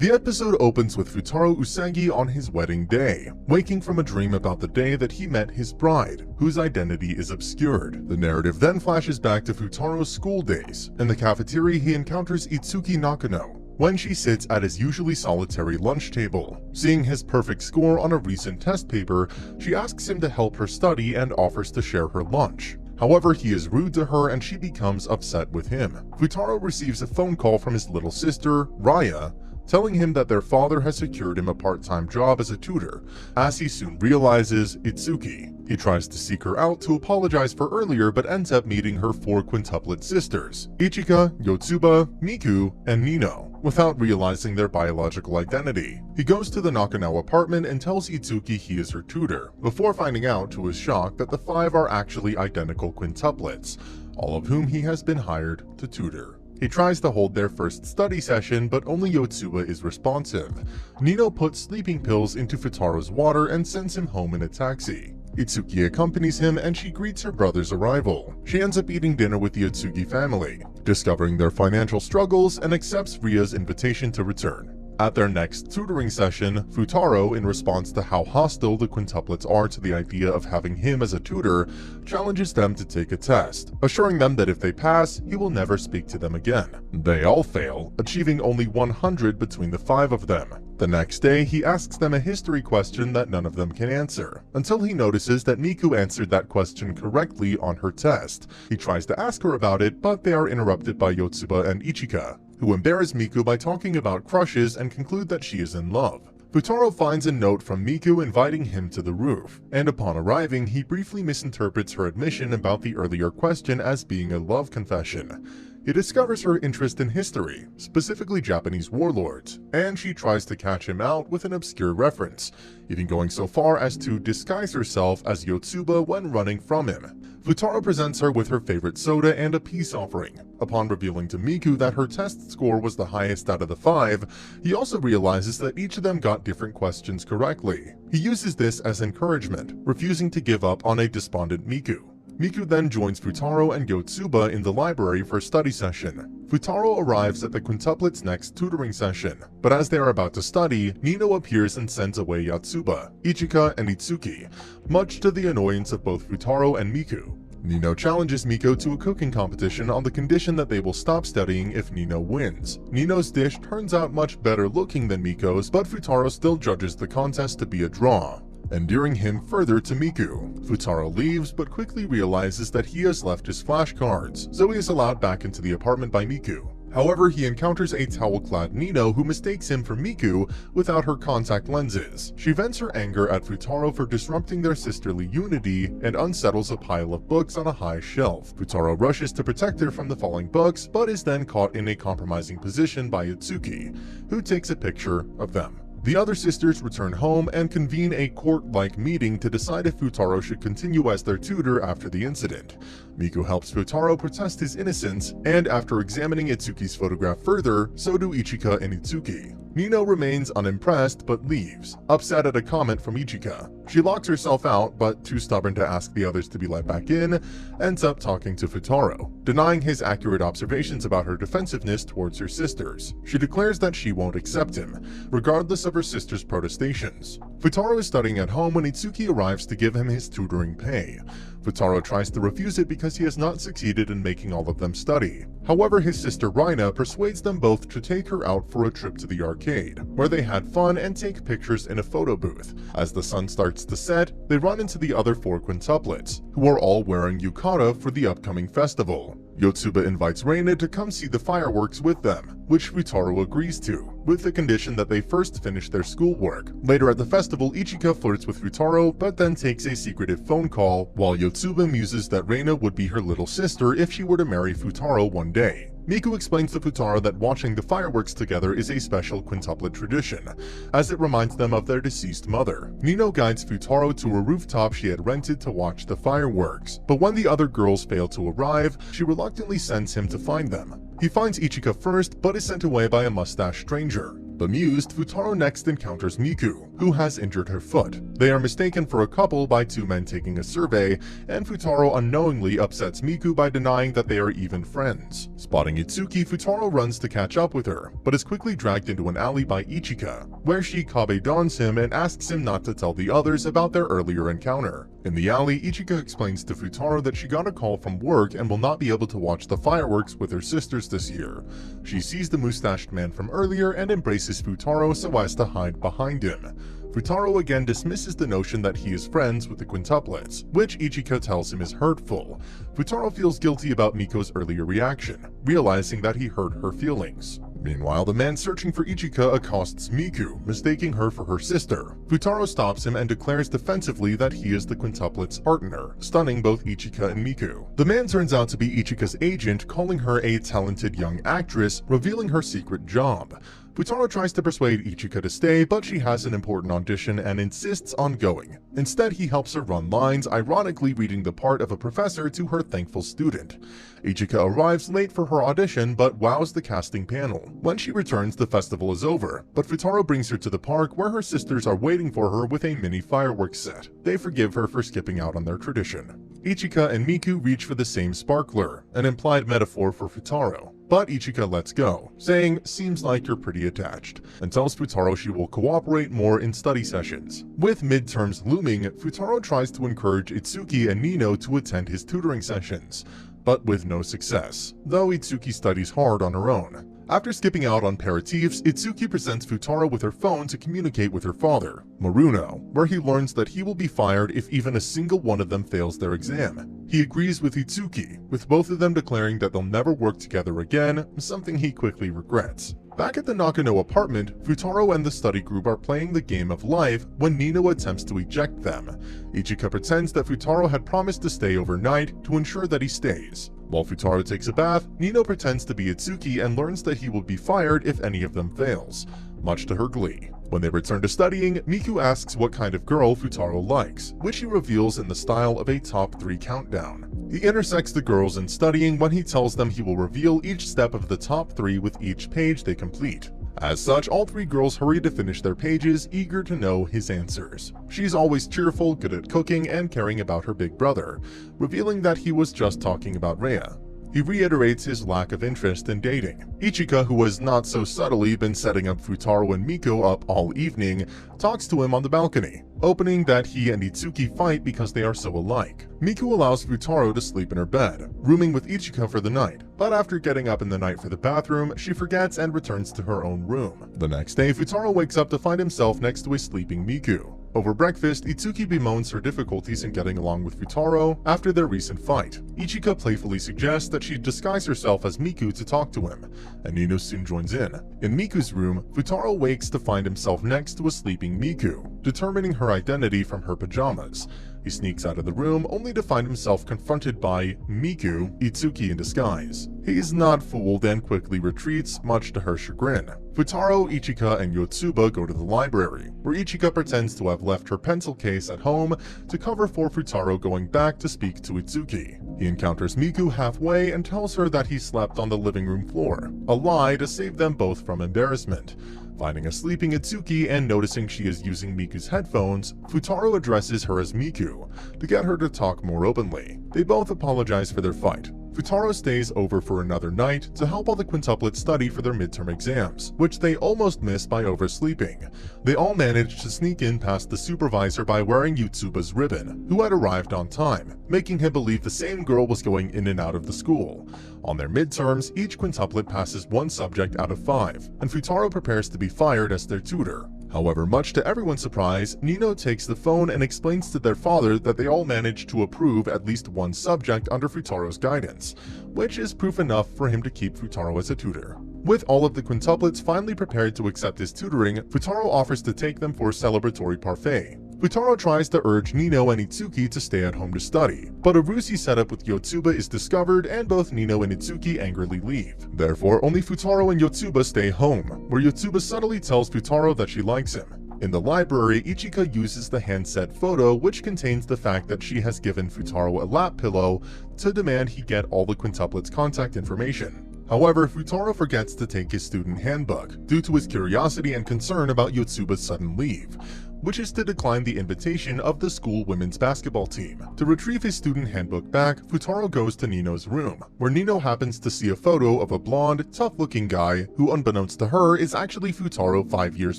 The episode opens with Futaro Usagi on his wedding day, waking from a dream about the day that he met his bride, whose identity is obscured. The narrative then flashes back to Futaro's school days. In the cafeteria, he encounters Itsuki Nakano when she sits at his usually solitary lunch table. Seeing his perfect score on a recent test paper, she asks him to help her study and offers to share her lunch. However, he is rude to her and she becomes upset with him. Futaro receives a phone call from his little sister, Raya, telling him that their father has secured him a part-time job as a tutor. As he soon realizes, Itsuki. He tries to seek her out to apologize for earlier but ends up meeting her four quintuplet sisters, Ichika, Yotsuba, Miku, and Nino, without realizing their biological identity. He goes to the Nakano apartment and tells Itsuki he is her tutor, before finding out to his shock that the five are actually identical quintuplets, all of whom he has been hired to tutor. He tries to hold their first study session, but only Yotsuba is responsive. Nino puts sleeping pills into Futaro's water and sends him home in a taxi. Itsuki accompanies him and she greets her brother's arrival. She ends up eating dinner with the Itsuki family, discovering their financial struggles, and accepts Ria's invitation to return. At their next tutoring session, Futaro, in response to how hostile the quintuplets are to the idea of having him as a tutor, challenges them to take a test, assuring them that if they pass, he will never speak to them again. They all fail, achieving only 100 between the five of them. The next day, he asks them a history question that none of them can answer, until he notices that Miku answered that question correctly on her test. He tries to ask her about it, but they are interrupted by Yotsuba and Ichika, who embarrass Miku by talking about crushes and conclude that she is in love. Futaro finds a note from Miku inviting him to the roof, and upon arriving, he briefly misinterprets her admission about the earlier question as being a love confession. He discovers her interest in history, specifically Japanese warlords, and she tries to catch him out with an obscure reference, even going so far as to disguise herself as Yotsuba when running from him. Futaro presents her with her favorite soda and a peace offering. Upon revealing to Miku that her test score was the highest out of the five, he also realizes that each of them got different questions correctly. He uses this as encouragement, refusing to give up on a despondent Miku. Miku then joins Futaro and Yotsuba in the library for a study session. Futaro arrives at the quintuplets' next tutoring session, but as they are about to study, Nino appears and sends away Yotsuba, Ichika, and Itsuki, much to the annoyance of both Futaro and Miku. Nino challenges Miku to a cooking competition on the condition that they will stop studying if Nino wins. Nino's dish turns out much better looking than Miko's, but Futaro still judges the contest to be a draw, endearing him further to Miku. Futaro leaves, but quickly realizes that he has left his flashcards, so he is allowed back into the apartment by Miku. However, he encounters a towel-clad Nino who mistakes him for Miku without her contact lenses. She vents her anger at Futaro for disrupting their sisterly unity and unsettles a pile of books on a high shelf. Futaro rushes to protect her from the falling books, but is then caught in a compromising position by Itsuki, who takes a picture of them. The other sisters return home and convene a court-like meeting to decide if Futaro should continue as their tutor after the incident. Miku helps Futaro protest his innocence, and after examining Itsuki's photograph further, so do Ichika and Itsuki. Nino remains unimpressed but leaves, upset at a comment from Ichika. She locks herself out, but too stubborn to ask the others to be let back in, ends up talking to Futaro, denying his accurate observations about her defensiveness towards her sisters. She declares that she won't accept him, regardless of her sister's protestations. Futaro is studying at home when Itsuki arrives to give him his tutoring pay. Futaro tries to refuse it because he has not succeeded in making all of them study. However, his sister Raina persuades them both to take her out for a trip to the arcade, where they had fun and take pictures in a photo booth. As the sun starts to set, they run into the other four quintuplets, who are all wearing yukata for the upcoming festival. Yotsuba invites Reina to come see the fireworks with them, which Futaro agrees to, with the condition that they first finish their schoolwork. Later at the festival, Ichika flirts with Futaro, but then takes a secretive phone call, while Yotsuba muses that Reina would be her little sister if she were to marry Futaro one day. Miku explains to Futaro that watching the fireworks together is a special quintuplet tradition, as it reminds them of their deceased mother. Nino guides Futaro to a rooftop she had rented to watch the fireworks, but when the other girls fail to arrive, she reluctantly sends him to find them. He finds Ichika first, but is sent away by a mustached stranger. Bemused, Futaro next encounters Miku, who has injured her foot. They are mistaken for a couple by two men taking a survey, and Futaro unknowingly upsets Miku by denying that they are even friends. Spotting Itsuki, Futaro runs to catch up with her, but is quickly dragged into an alley by Ichika, where she kabedons him and asks him not to tell the others about their earlier encounter. In the alley, Ichika explains to Futaro that she got a call from work and will not be able to watch the fireworks with her sisters this year. She sees the mustached man from earlier and embraces Futaro so as to hide behind him. Futaro again dismisses the notion that he is friends with the quintuplets, which Ichika tells him is hurtful. Futaro feels guilty about Miko's earlier reaction, realizing that he hurt her feelings. Meanwhile, the man searching for Ichika accosts Miku, mistaking her for her sister. Futaro stops him and declares defensively that he is the quintuplets' partner, stunning both Ichika and Miku. The man turns out to be Ichika's agent, calling her a talented young actress, revealing her secret job. Futaro tries to persuade Ichika to stay, but she has an important audition and insists on going. Instead, he helps her run lines, ironically reading the part of a professor to her thankful student. Ichika arrives late for her audition, but wows the casting panel. When she returns, the festival is over, but Futaro brings her to the park where her sisters are waiting for her with a mini fireworks set. They forgive her for skipping out on their tradition. Ichika and Miku reach for the same sparkler, an implied metaphor for Futaro. But Ichika lets go, saying, "Seems like you're pretty attached," and tells Futaro she will cooperate more in study sessions. With midterms looming, Futaro tries to encourage Itsuki and Nino to attend his tutoring sessions, but with no success, though Itsuki studies hard on her own. After skipping out on aperitifs, Itsuki presents Futaro with her phone to communicate with her father, Maruno, where he learns that he will be fired if even a single one of them fails their exam. He agrees with Itsuki, with both of them declaring that they'll never work together again, something he quickly regrets. Back at the Nakano apartment, Futaro and the study group are playing the game of life when Nino attempts to eject them. Ichika pretends that Futaro had promised to stay overnight to ensure that he stays. While Futaro takes a bath, Nino pretends to be Itsuki and learns that he will be fired if any of them fails, much to her glee. When they return to studying, Miku asks what kind of girl Futaro likes, which he reveals in the style of a top 3 countdown. He intersects the girls in studying when he tells them he will reveal each step of the top 3 with each page they complete. As such, all 3 girls hurry to finish their pages, eager to know his answers. She's always cheerful, good at cooking, and caring about her big brother, revealing that he was just talking about Rhea. He reiterates his lack of interest in dating. Ichika, who has not so subtly been setting up Futaro and Miku up all evening, talks to him on the balcony, opening that he and Itsuki fight because they are so alike. Miku allows Futaro to sleep in her bed, rooming with Ichika for the night, but after getting up in the night for the bathroom, she forgets and returns to her own room. The next day, Futaro wakes up to find himself next to a sleeping Miku. Over breakfast, Itsuki bemoans her difficulties in getting along with Futaro after their recent fight. Ichika playfully suggests that she disguise herself as Miku to talk to him, and Nino soon joins in. In Miku's room, Futaro wakes to find himself next to a sleeping Miku, determining her identity from her pajamas. He sneaks out of the room only to find himself confronted by Miku, Itsuki in disguise. He is not fooled and quickly retreats, much to her chagrin. Futaro, Ichika, and Yotsuba go to the library, where Ichika pretends to have left her pencil case at home to cover for Futaro going back to speak to Itsuki. He encounters Miku halfway and tells her that he slept on the living room floor, a lie to save them both from embarrassment. Finding a sleeping Itsuki and noticing she is using Miku's headphones, Futaro addresses her as Miku to get her to talk more openly. They both apologize for their fight. Futaro stays over for another night to help all the quintuplets study for their midterm exams, which they almost miss by oversleeping. They all manage to sneak in past the supervisor by wearing Yotsuba's ribbon, who had arrived on time, making him believe the same girl was going in and out of the school. On their midterms, each quintuplet passes 1 subject out of 5, and Futaro prepares to be fired as their tutor. However, much to everyone's surprise, Nino takes the phone and explains to their father that they all managed to approve at least 1 subject under Futaro's guidance, which is proof enough for him to keep Futaro as a tutor. With all of the quintuplets finally prepared to accept his tutoring, Futaro offers to take them for a celebratory parfait. Futaro tries to urge Nino and Itsuki to stay at home to study, but a ruse set up with Yotsuba is discovered and both Nino and Itsuki angrily leave. Therefore, only Futaro and Yotsuba stay home, where Yotsuba subtly tells Futaro that she likes him. In the library, Ichika uses the handset photo, which contains the fact that she has given Futaro a lap pillow, to demand he get all the quintuplets' contact information. However, Futaro forgets to take his student handbook due to his curiosity and concern about Yotsuba's sudden leave, which is to decline the invitation of the school women's basketball team. To retrieve his student handbook back, Futaro goes to Nino's room, where Nino happens to see a photo of a blonde, tough-looking guy who, unbeknownst to her, is actually Futaro 5 years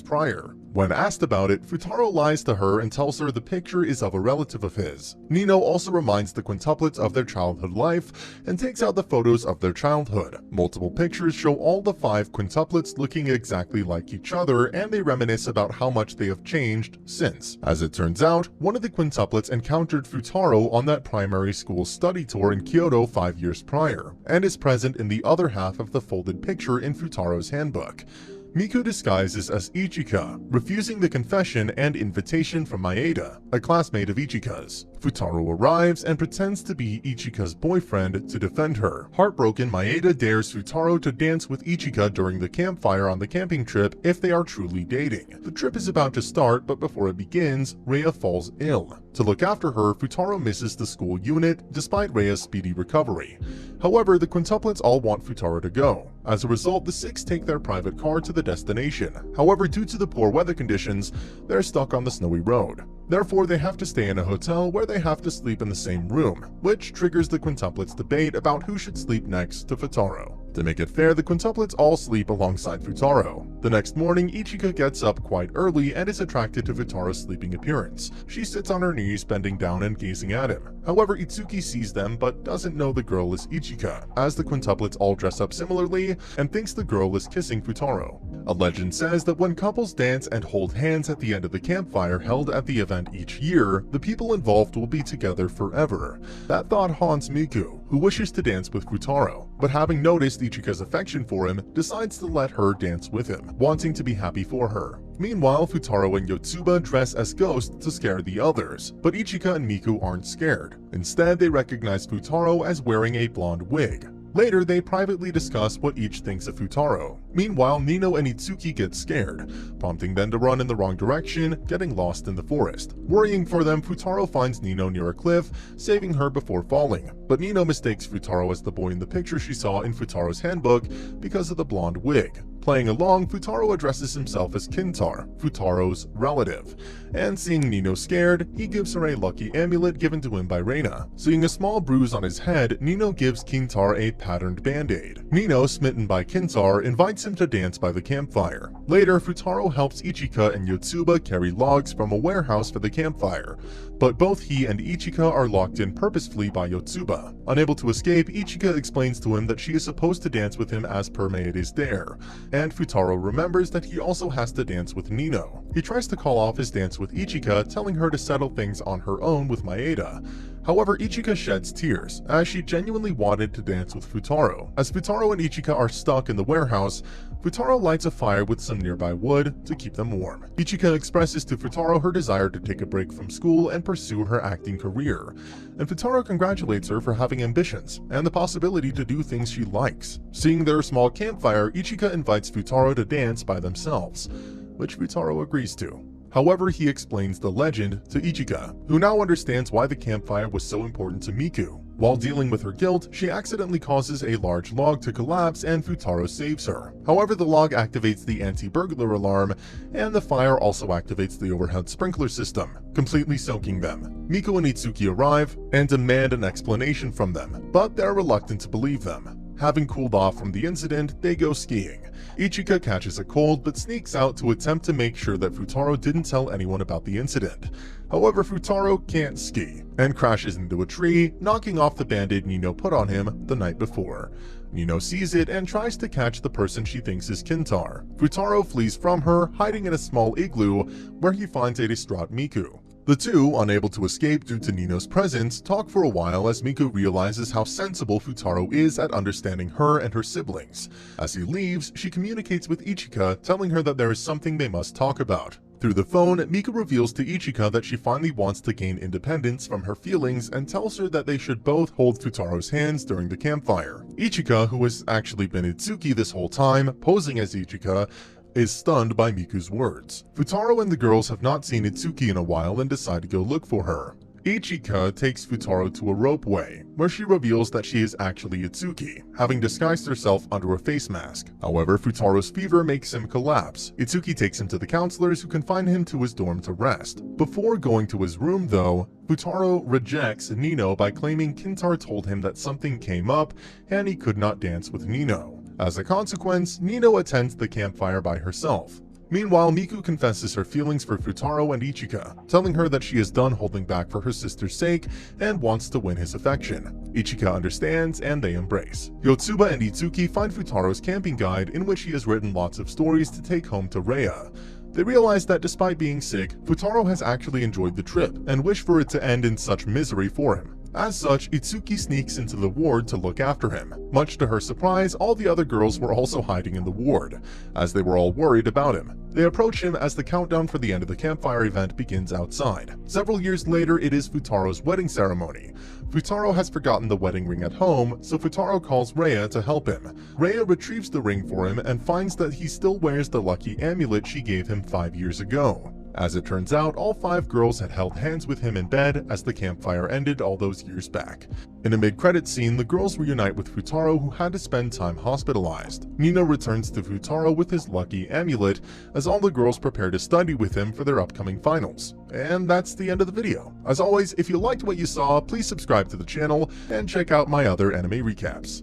prior. When asked about it, Futaro lies to her and tells her the picture is of a relative of his. Nino also reminds the quintuplets of their childhood life and takes out the photos of their childhood. Multiple pictures show all the 5 quintuplets looking exactly like each other, and they reminisce about how much they have changed since. As it turns out, one of the quintuplets encountered Futaro on that primary school study tour in Kyoto 5 years prior, and is present in the other half of the folded picture in Futaro's handbook. Miku disguises as Ichika, refusing the confession and invitation from Maeda, a classmate of Ichika's. Futaro arrives and pretends to be Ichika's boyfriend to defend her. Heartbroken, Maeda dares Futaro to dance with Ichika during the campfire on the camping trip if they are truly dating. The trip is about to start, but before it begins, Rhea falls ill. To look after her, Futaro misses the school unit, despite Rhea's speedy recovery. However, the quintuplets all want Futaro to go. As a result, the 6 take their private car to the destination. However, due to the poor weather conditions, they're stuck on the snowy road. Therefore, they have to stay in a hotel where they have to sleep in the same room, which triggers the quintuplets' debate about who should sleep next to Futaro. To make it fair, the quintuplets all sleep alongside Futaro. The next morning, Ichika gets up quite early and is attracted to Futaro's sleeping appearance. She sits on her knees, bending down and gazing at him. However, Itsuki sees them but doesn't know the girl is Ichika, as the quintuplets all dress up similarly and thinks the girl is kissing Futaro. A legend says that when couples dance and hold hands at the end of the campfire held at the event each year, the people involved will be together forever. That thought haunts Miku, who wishes to dance with Futaro, but having noticed Ichika's affection for him, decides to let her dance with him, wanting to be happy for her. Meanwhile, Futaro and Yotsuba dress as ghosts to scare the others, but Ichika and Miku aren't scared. Instead, they recognize Futaro as wearing a blonde wig. Later, they privately discuss what each thinks of Futaro. Meanwhile, Nino and Itsuki get scared, prompting them to run in the wrong direction, getting lost in the forest. Worrying for them, Futaro finds Nino near a cliff, saving her before falling. But Nino mistakes Futaro as the boy in the picture she saw in Futaro's handbook because of the blonde wig. Playing along, Futaro addresses himself as Kintar, Futaro's relative, and seeing Nino scared, he gives her a lucky amulet given to him by Reina. Seeing a small bruise on his head, Nino gives Kintar a patterned band-aid. Nino, smitten by Kintar, invites him to dance by the campfire. Later, Futaro helps Ichika and Yotsuba carry logs from a warehouse for the campfire, but both he and Ichika are locked in purposefully by Yotsuba. Unable to escape, Ichika explains to him that she is supposed to dance with him as per Maeda's dare, and Futaro remembers that he also has to dance with Nino. He tries to call off his dance with Ichika, telling her to settle things on her own with Maeda. However, Ichika sheds tears, as she genuinely wanted to dance with Futaro. As Futaro and Ichika are stuck in the warehouse, Futaro lights a fire with some nearby wood to keep them warm. Ichika expresses to Futaro her desire to take a break from school and pursue her acting career, and Futaro congratulates her for having ambitions and the possibility to do things she likes. Seeing their small campfire, Ichika invites Futaro to dance by themselves, which Futaro agrees to. However, he explains the legend to Ichika, who now understands why the campfire was so important to Miku. While dealing with her guilt, she accidentally causes a large log to collapse and Futaro saves her. However, the log activates the anti-burglar alarm, and the fire also activates the overhead sprinkler system, completely soaking them. Miku and Itsuki arrive and demand an explanation from them, but they're reluctant to believe them. Having cooled off from the incident, they go skiing. Ichika catches a cold but sneaks out to attempt to make sure that Futaro didn't tell anyone about the incident. However, Futaro can't ski and crashes into a tree, knocking off the band-aid Nino put on him the night before. Nino sees it and tries to catch the person she thinks is Kintar. Futaro flees from her, hiding in a small igloo where he finds a distraught Miku. The two, unable to escape due to Nino's presence, talk for a while as Miku realizes how sensible Futaro is at understanding her and her siblings. As he leaves, she communicates with Ichika, telling her that there is something they must talk about. Through the phone, Miku reveals to Ichika that she finally wants to gain independence from her feelings and tells her that they should both hold Futaro's hands during the campfire. Ichika, who has actually been Itsuki this whole time, posing as Ichika, is stunned by Miku's words. Futaro and the girls have not seen Itsuki in a while and decide to go look for her. Ichika takes Futaro to a ropeway, where she reveals that she is actually Itsuki, having disguised herself under a face mask. However, Futaro's fever makes him collapse. Itsuki takes him to the counselors, who confine him to his dorm to rest. Before going to his room though, Futaro rejects Nino by claiming Kintar told him that something came up and he could not dance with Nino. As a consequence, Nino attends the campfire by herself. Meanwhile, Miku confesses her feelings for Futaro and Ichika, telling her that she is done holding back for her sister's sake and wants to win his affection. Ichika understands and they embrace. Yotsuba and Itsuki find Futaro's camping guide, in which he has written lots of stories to take home to Rhea. They realize that despite being sick, Futaro has actually enjoyed the trip and wish for it to end in such misery for him. As such, Itsuki sneaks into the ward to look after him. Much to her surprise, all the other girls were also hiding in the ward, as they were all worried about him. They approach him as the countdown for the end of the campfire event begins outside. Several years later, it is Futaro's wedding ceremony. Futaro has forgotten the wedding ring at home, so Futaro calls Rhea to help him. Rhea retrieves the ring for him and finds that he still wears the lucky amulet she gave him 5 years ago. As it turns out, all 5 girls had held hands with him in bed as the campfire ended all those years back. In a mid-credits scene, the girls reunite with Futaro, who had to spend time hospitalized. Nino returns to Futaro with his lucky amulet, as all the girls prepare to study with him for their upcoming finals. And that's the end of the video. As always, if you liked what you saw, please subscribe to the channel and check out my other anime recaps.